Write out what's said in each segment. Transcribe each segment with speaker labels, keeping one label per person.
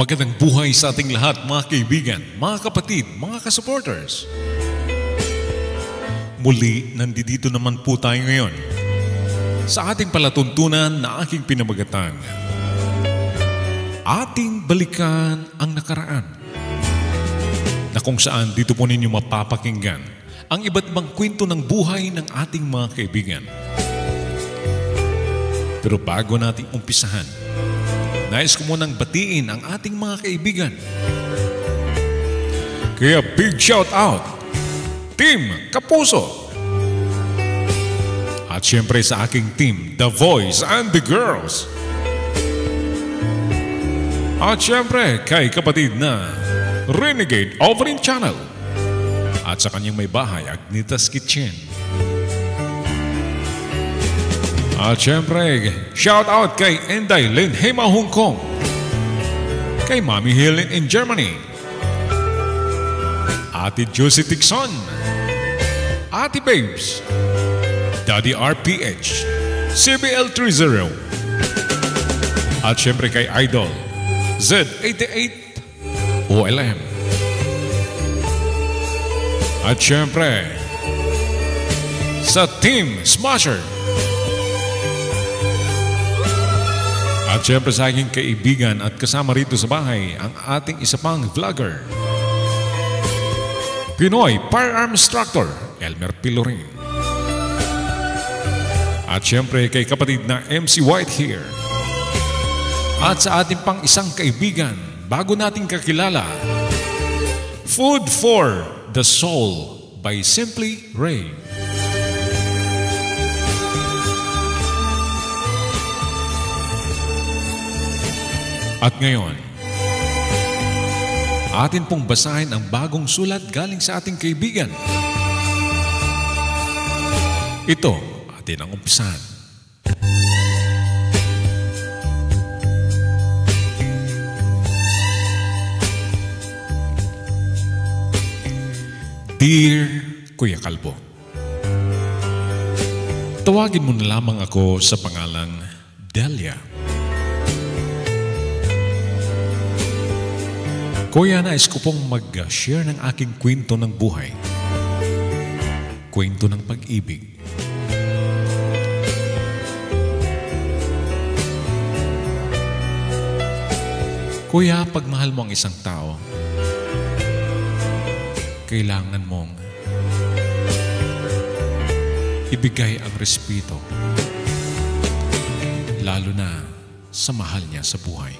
Speaker 1: Magandang buhay sa ating lahat, mga kaibigan, mga kapatid, mga kasupporters. Muli, nandito naman po tayo ngayon sa ating palatuntunan na aking pinamagatan. Ating balikan ang nakaraan, na kung saan dito po ninyo mapapakinggan ang iba't ibang kwento ng buhay ng ating mga kaibigan. Pero bago nating umpisahan, nais ko munang batiin ang ating mga kaibigan. Kaya big shout out, Team Kapuso. At syempre sa aking team, The Voice and the Girls. At syempre kay kapatid na Renegade Offering Channel. At sa kanyang may bahay, Agnita's Kitchen. At syempre, shout out kay Enday Lin Hema Hong Kong, kay Mami Helen in Germany, Ate Josie Tixon, Ate Babes, Daddy RPH, CBL30, at syempre kay Idol Z88 OLM. At syempre sa Team Smasher. At syempre sa aking kaibigan at kasama rito sa bahay, ang ating isa pang vlogger, Pinoy Firearm Instructor, Elmer Pilorin. At syempre kay kapatid na MC White here. At sa ating pang isang kaibigan, bago nating kakilala, Food for the Soul by Simply Ray. At ngayon, atin pong basahin ang bagong sulat galing sa ating kaibigan. Ito, atin ang umpisahan. Dear Kuya Kalbo, tawagin mo na lamang ako sa pangalang Delia. Kuya, nais ko pong mag-share ng aking kwento ng buhay. Kwento ng pag-ibig. Kuya, pag mahal mo ang isang tao, kailangan mong ibigay ang respeto, lalo na sa mahal niya sa buhay.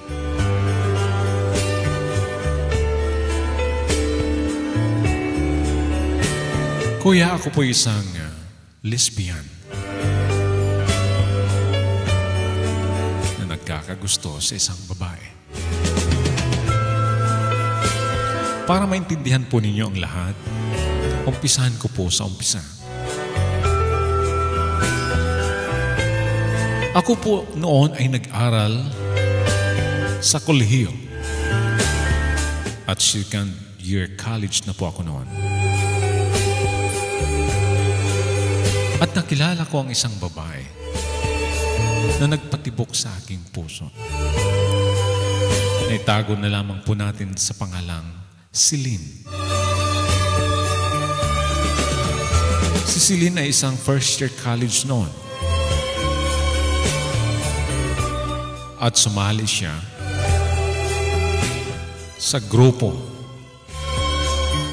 Speaker 1: Kuya, ako po isang lesbian na nagkakagusto sa isang babae. Para maintindihan po ninyo ang lahat, umpisahan ko po sa umpisa. Ako po noon ay nag-aral sa kolehiyo at second year college na po ako noon. At nakilala ko ang isang babae na nagpatibok sa aking puso. Naitago na lamang po natin sa pangalang Celine. Si Celine ay isang first year college noon. At sumali siya sa grupo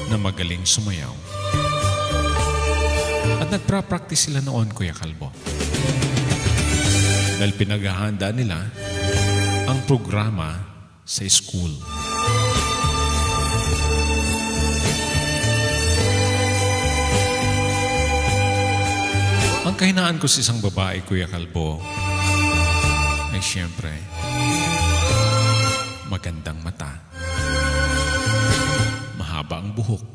Speaker 1: na magaling sumayaw. At nagpa-practice sila noon, Kuya Kalbo. Dahil pinaghahanda nila ang programa sa school. Ang kahinaan ko sa isang babae, Kuya Kalbo, ay siyempre magandang mata, mahaba ang buhok,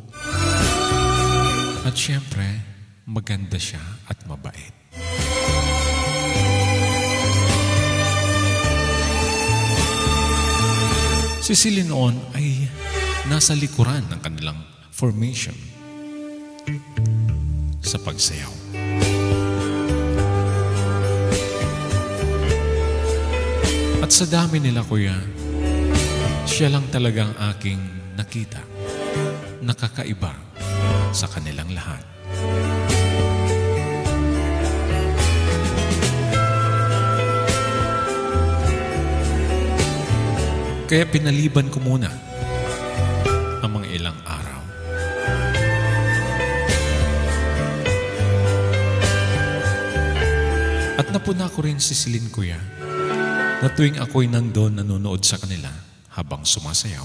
Speaker 1: at siyempre maganda siya at mabait. Si Celine noon ay nasa likuran ng kanilang formation sa pagsayaw. At sa dami nila, kuya, Siya lang talagang aking nakita, nakakaiba sa kanilang lahat. Kaya pinaliban ko muna ang mga ilang araw. At napuna ko rin si Celine, kuya, na tuwing ako'y nandun nanonood sa kanila habang sumasayaw,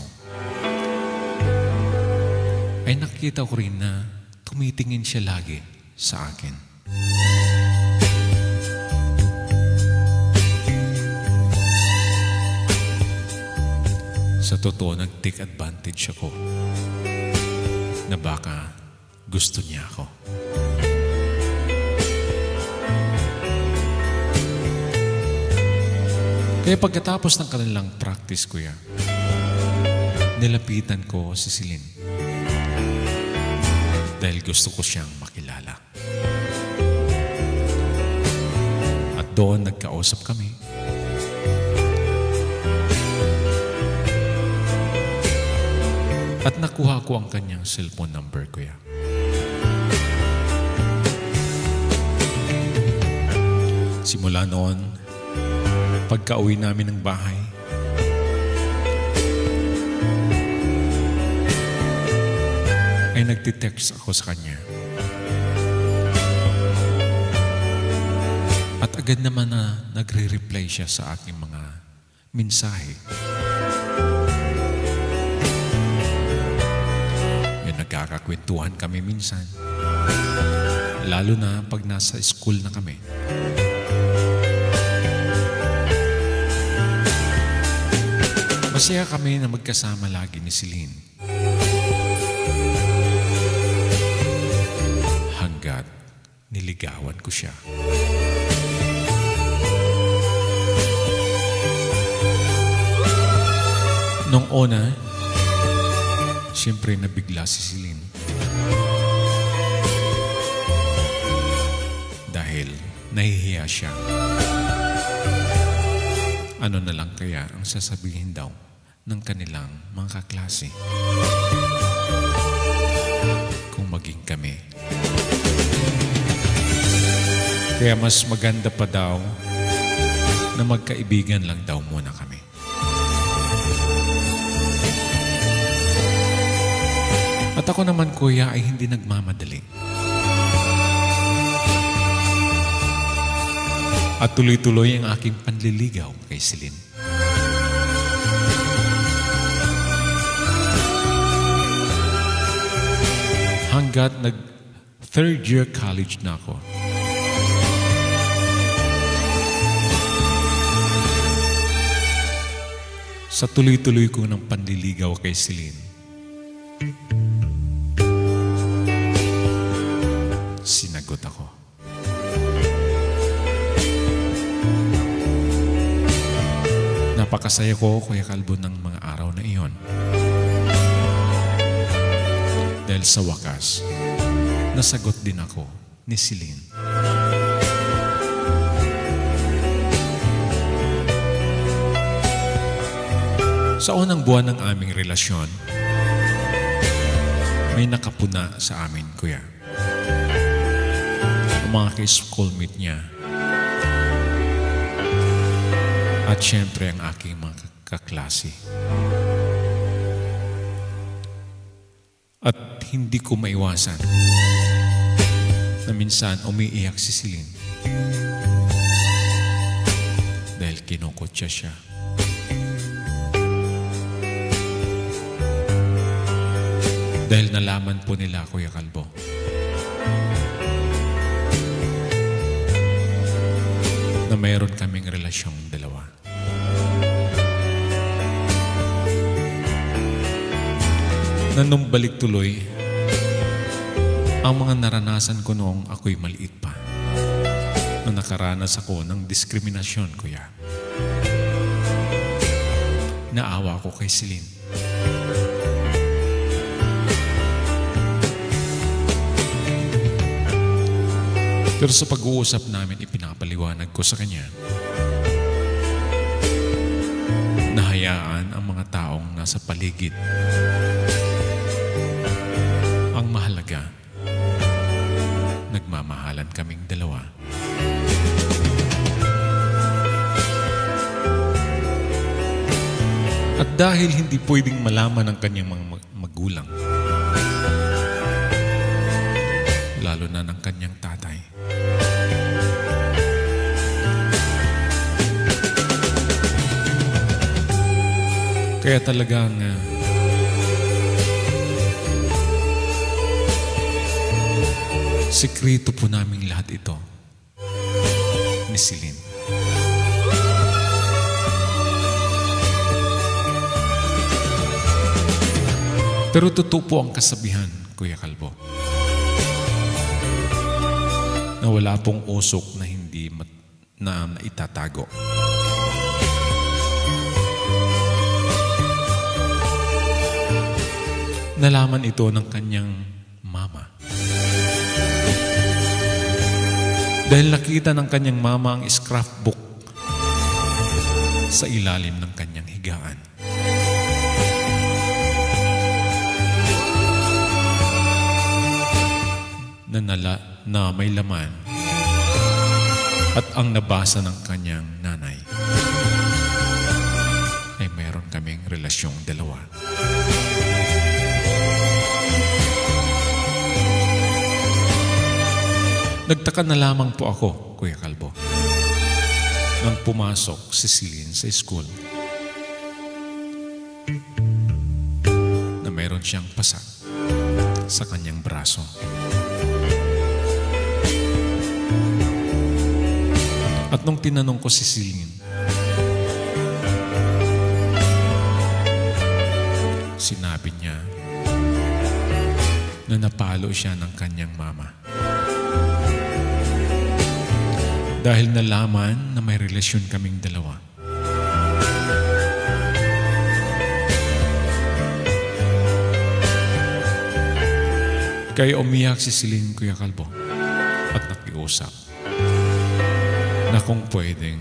Speaker 1: ay nakita ko rin na tumitingin siya lagi sa akin. Sa totoo, nag-take advantage ako na baka gusto niya ako. Kaya pagkatapos ng kanilang practice, kuya, nilapitan ko si Celine dahil gusto ko siyang makilala. At doon nagkausap kami. At nakuha ko ang kanyang cellphone number, kuya. Simula noon, pagka-uwi namin ng bahay, ay nagtitext ako sa kanya. At agad naman na nagre-reply siya sa aking mga mensahe. Yung nagkakakwentuhan kami minsan, lalo na pag nasa school na kami. Masaya kami na magkasama lagi ni Celine. Hanggat niligawan ko siya. Nung una, siyempre nabigla si Celine. Dahil nahihiya siya. Ano na lang kaya ang sasabihin daw ng kanilang mga kaklase kung maging kami. Kaya mas maganda pa daw na magkaibigan lang daw muna kami. At ako naman, kuya, ay hindi nagmamadali. At tuloy-tuloy ang aking panliligaw kay Celine. Hanggat nag-third year college na ako. Sa tuloy-tuloy ko ng panliligaw kay Celine, sinagot ako. Napakasaya ko, Kuya Calvo, ng mga araw na iyon. Dahil sa wakas, nasagot din ako ni Celine. Sa unang buwan ng aming relasyon, may nakapuna sa amin, kuya. Ang mga ka-schoolmate niya. At syempre ang aking mga kaklase. At hindi ko maiwasan na minsan umiiyak si Celine dahil kinukutya siya. Dahil nalaman po nila, Kuya Calvo, na mayroon kaming relasyong dalawa. Na nung balik tuloy, ang mga naranasan ko noong ako'y maliit pa, na nakaranas ako ng diskriminasyon, kuya. Naawa ko kay Celine. Pero sa pag-uusap namin, ipinapaliwanag ko sa kanya na hayaan hinayaan ang mga taong nasa paligid. Ang mahalaga, nagmamahalan kaming dalawa. At dahil hindi pwedeng malaman ng kanyang mga magulang, lalo na ng kanyang tatay, kaya talagang sekreto po namin lahat ito ni Celine. Pero totoo po ang kasabihan, Kuya Kalbo, na wala pong usok na hindi na itatago. Nalaman ito ng kanyang mama. Dahil nakita ng kanyang mama ang scrapbook sa ilalim ng kanyang higaan. Na may laman at ang nabasa ng kanyang nanay ay mayroon kaming relasyong dalawa. Nagtaka na lamang po ako, Kuya Kalbo, nang pumasok si Celine sa school na mayroon siyang pasa sa kanyang braso. At nung tinanong ko si Celine, sinabi niya na napalo siya ng kanyang mama. Dahil nalaman na may relasyon kaming dalawa. Kaya umiyak si Celine, Kuya Kalbo, at nakiusap na kung pwedeng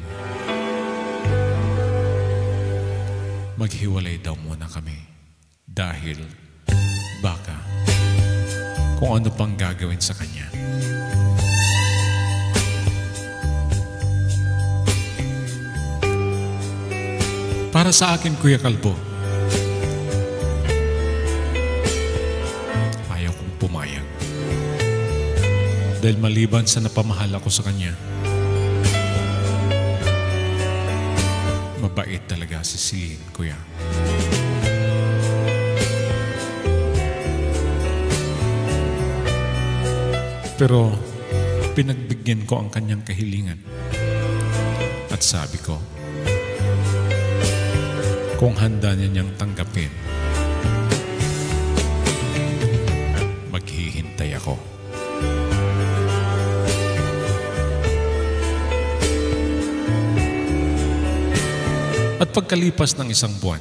Speaker 1: maghiwalay daw muna kami dahil baka kung ano pang gagawin sa kanya. Para sa akin, Kuya Kalbo, ayaw kong pumayag. Dahil maliban sa napamahal ako sa kanya, mabait talaga si Celine, Kuya. Pero pinagbigyan ko ang kanyang kahilingan. At sabi ko, kung handa niya niyang tanggapin, maghihintay ako. At pagkalipas ng isang buwan,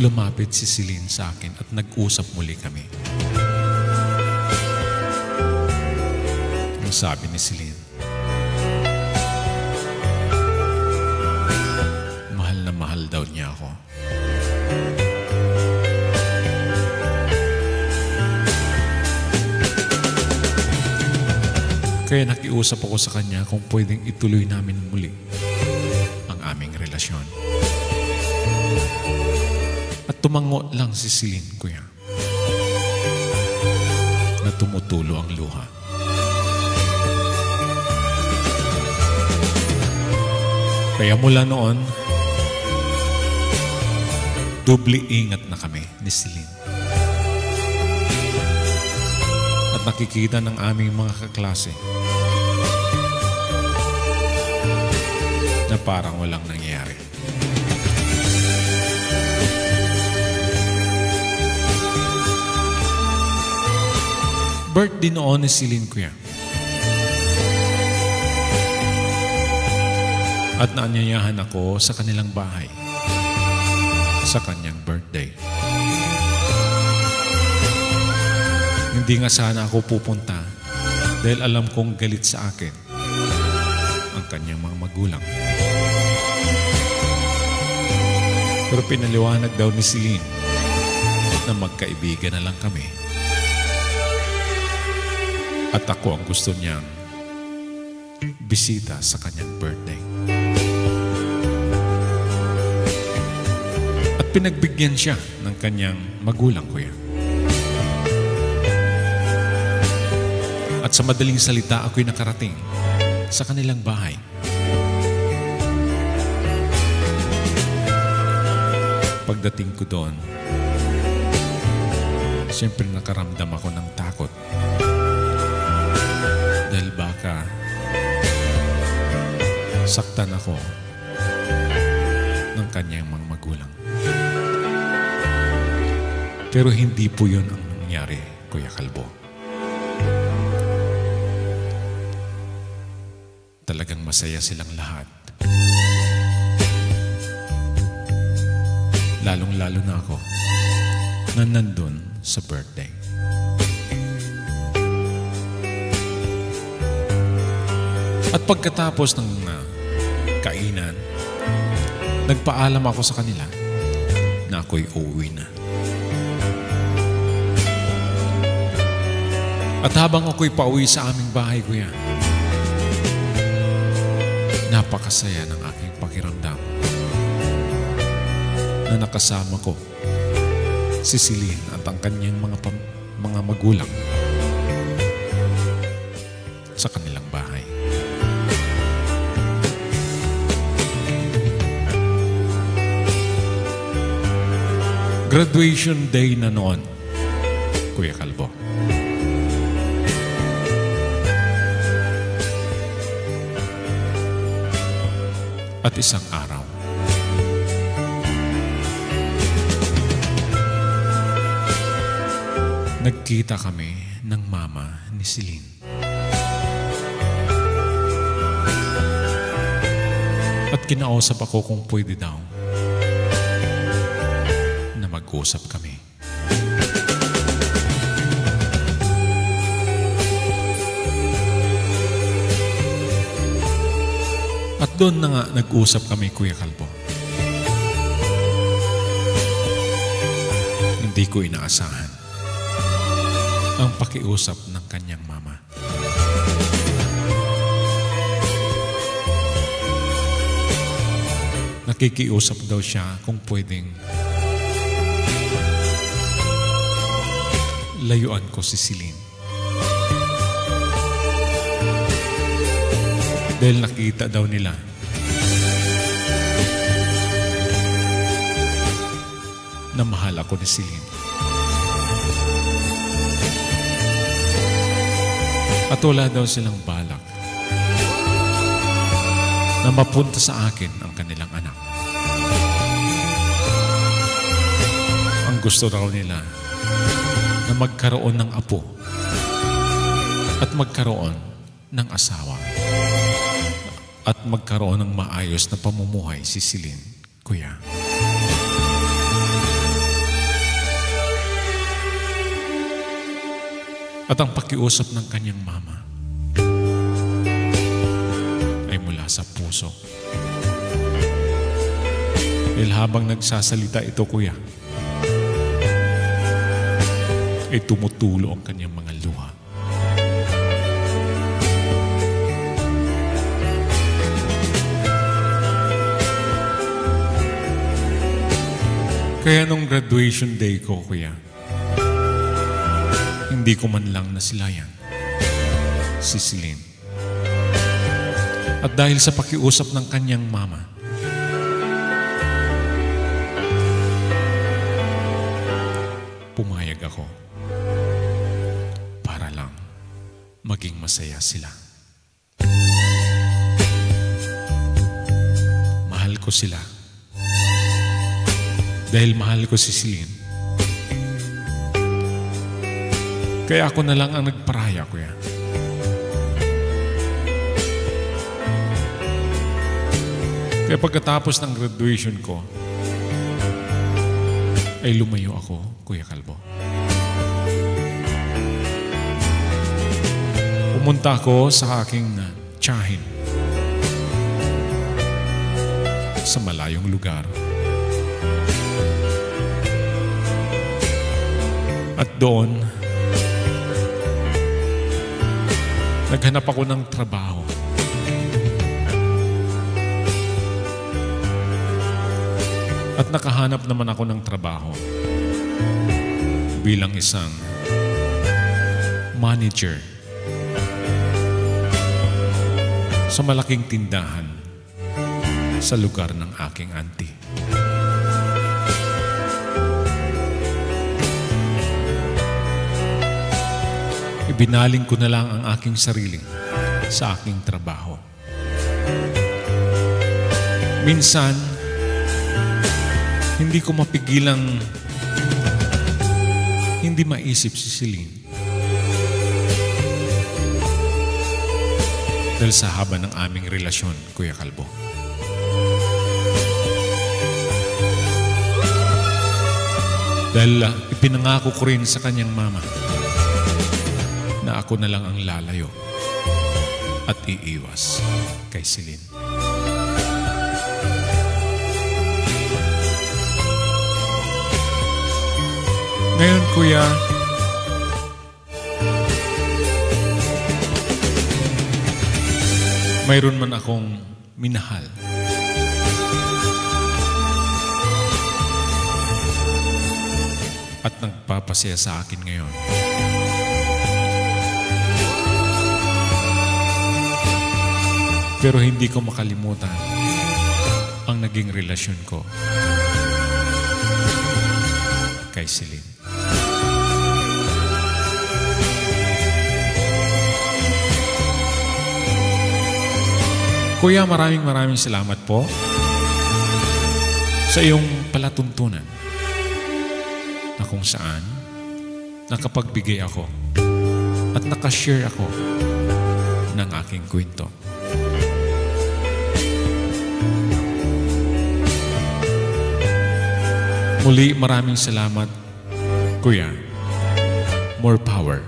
Speaker 1: lumapit si Celine sa akin at nag-usap muli kami. Ang sabi ni Celine, mahal na mahal daw niya ako. Kaya nakiusap ako sa kanya kung pwedeng ituloy namin muli ang aming relasyon. At tumango lang si Celine, Kuya, na tumutulo ang luha. Kaya mula noon, doble ingat na kami ni Celine. At nakikita ng aming mga kaklase na parang walang nangyayari. Birthday noon ni Celine, Kuya. At naanyayahan ako sa kanilang bahay sa kanyang birthday. Hindi nga sana ako pupunta dahil alam kong galit sa akin ang kanyang mga magulang. Pero pinaliwanag daw ni Celine na magkaibigan na lang kami. At ako ang gusto niyang bisita sa kanyang birthday. At pinagbigyan siya ng kanyang magulang, kuya. At sa madaling salita, ako'y nakarating sa kanilang bahay. Pagdating ko doon, siyempre nakaramdam ako ng takot. Dahil baka saktan ako ng kanyang mga magulang. Pero hindi po yun ang nangyari, Kuya Kalbo. Talagang masaya silang lahat. Lalong-lalo na ako na nandun sa birthday. At pagkatapos ng kainan, nagpaalam ako sa kanila na ako'y uuwi na. At habang ako'y pauwi sa aming bahay, kuya, napakasaya ng aking pakiramdam na nakasama ko si Celine at ang kanyang mga magulang sa kanilang bahay. Graduation day na noon, Kuya Kalbo. At isang araw, nagkita kami ng mama ni Celine. At kinausap ako kung pwede daw na mag-usap kami. At doon na nga nag-usap kami, Kuya Kalbo. Hindi ko inaasahan ang pakiusap ng kanyang mama. Nakikiusap daw siya kung pwedeng layuan ko si Celine. Dahil nakita daw nila na mahal ako ni Celine. At wala daw silang balak na mapunta sa akin ang kanilang anak. Ang gusto raw nila na magkaroon ng apo at magkaroon ng asawa at magkaroon ng maayos na pamumuhay si Celine, kuya. At ang pakiusap ng kanyang mama ay mula sa puso. Dahil habang nagsasalita ito, kuya, ay tumutulo ang kanyang mga luha. Kaya nung graduation day ko, kuya, hindi ko man lang nasilayan si Celine. At dahil sa pakiusap ng kanyang mama, pumayag ako para lang maging masaya sila. Mahal ko sila. Dahil mahal ko si Celine. Kaya ako na lang ang nagparaya, kuya. Kaya pagkatapos ng graduation ko, ay lumayo ako, Kuya Kalbo. Pumunta ako sa aking tiyahin sa malayong lugar. At doon, naghanap ako ng trabaho. At nakahanap naman ako ng trabaho bilang isang manager sa malaking tindahan sa lugar ng aking auntie. Ibinaling ko na lang ang aking sarili sa aking trabaho. Minsan, hindi ko mapigilang hindi maisip si Celine. Dahil sa haba ng aming relasyon, Kuya Kalbo. Dahil ipinangako ko rin sa kanyang mama na ako na lang ang lalayo at iiwas kay Celine. Ngayon, Kuya, mayroon man akong minahal. At nagpapasaya sa akin ngayon. Pero hindi ko makalimutan ang naging relasyon ko kay Celine. Kuya, maraming salamat po sa iyong palatuntunan na kung saan nakapagbigay ako at nakashare ako ng aking kwento. Muli, maraming salamat, Kuya. More power.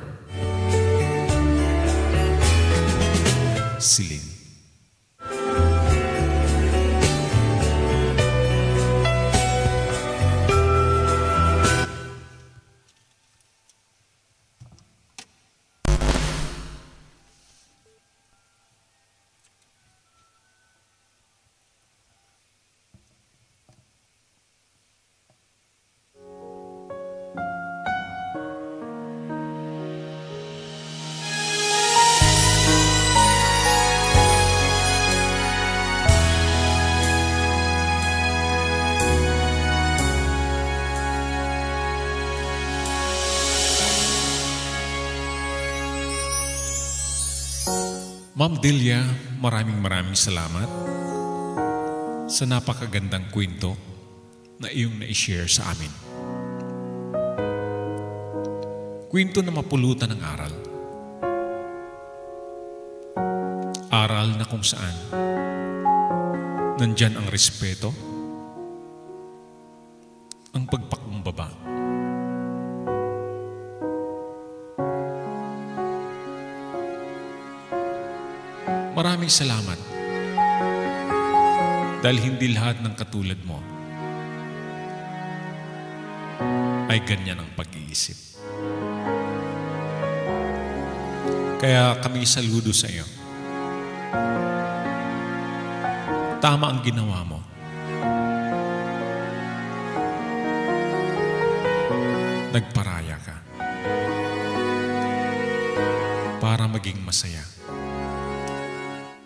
Speaker 1: Celine. Ma'am Delia, maraming salamat sa napakagandang kwento na iyong na-share sa amin. Kwento na mapulutan ng aral. Aral na kung saan nandyan ang respeto, ang pagpakumbaba, maraming salamat dahil hindi lahat ng katulad mo ay ganyan ang pag-iisip. Kaya kami saludo sa iyo. Tama ang ginawa mo. Nagparaya ka para maging masaya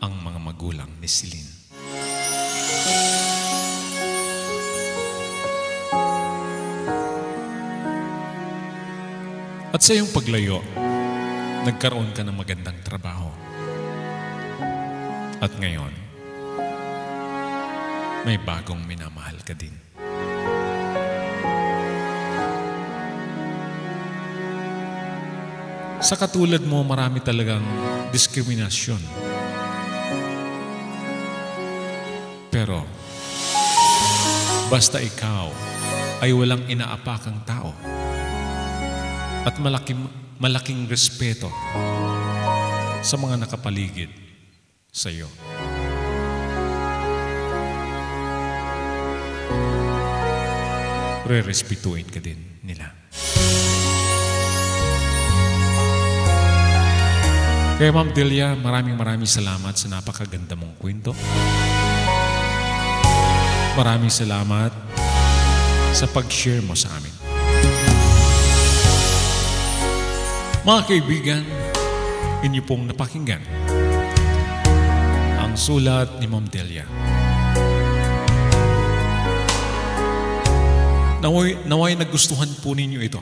Speaker 1: ang mga magulang ni Celine. At sa iyong paglayo, nagkaroon ka ng magandang trabaho. At ngayon, may bagong minamahal ka din. Sa katulad mo, marami talagang diskriminasyon. Pero, basta ikaw ay walang inaapakang tao at malaking respeto sa mga nakapaligid sa iyo. rerespetuin ka din nila. Kaya Ma'am Delia, maraming salamat sa napakaganda mong kwento. Maraming salamat sa pag-share mo sa amin. Mga kaibigan, inyo pong napakinggan ang sulat ni Ma'am Delia. Naway nagustuhan po ninyo ito.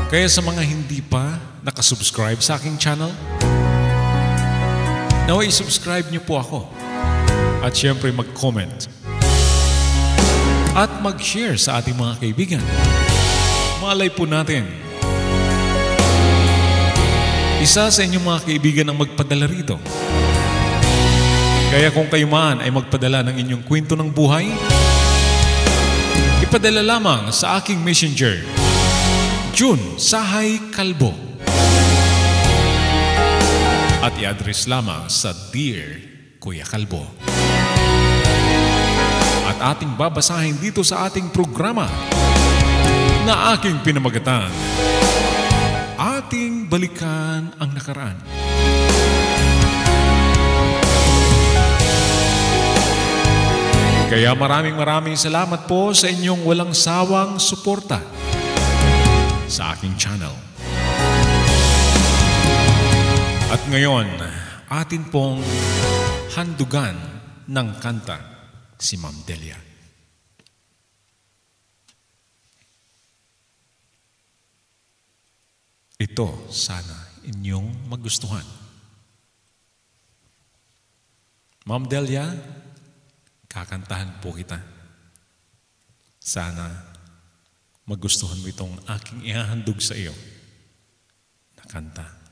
Speaker 1: Kaya sa mga hindi pa nakasubscribe sa aking channel, naway subscribe niyo po ako. At syempre mag-comment. At mag-share sa ating mga kaibigan. Malay po natin, isa sa inyong mga kaibigan ang magpadala rito. Kaya kung kayo man ay magpadala ng inyong kwento ng buhay, ipadala lamang sa aking messenger, June Sahay Calvo. At i-address lamang sa Dear Kuya Calvo. At ating babasahin dito sa ating programa na aking pinamagatan, Ating Balikan ang Nakaraan. Kaya maraming salamat po sa inyong walang sawang suporta sa aking channel. At ngayon, atin pong handugan ng kanta si Ma'am Delia. Ito sana inyong magustuhan. Ma'am Delia, kakantahan po kita. Sana magustuhan mo itong aking ihahandog sa iyo na kanta.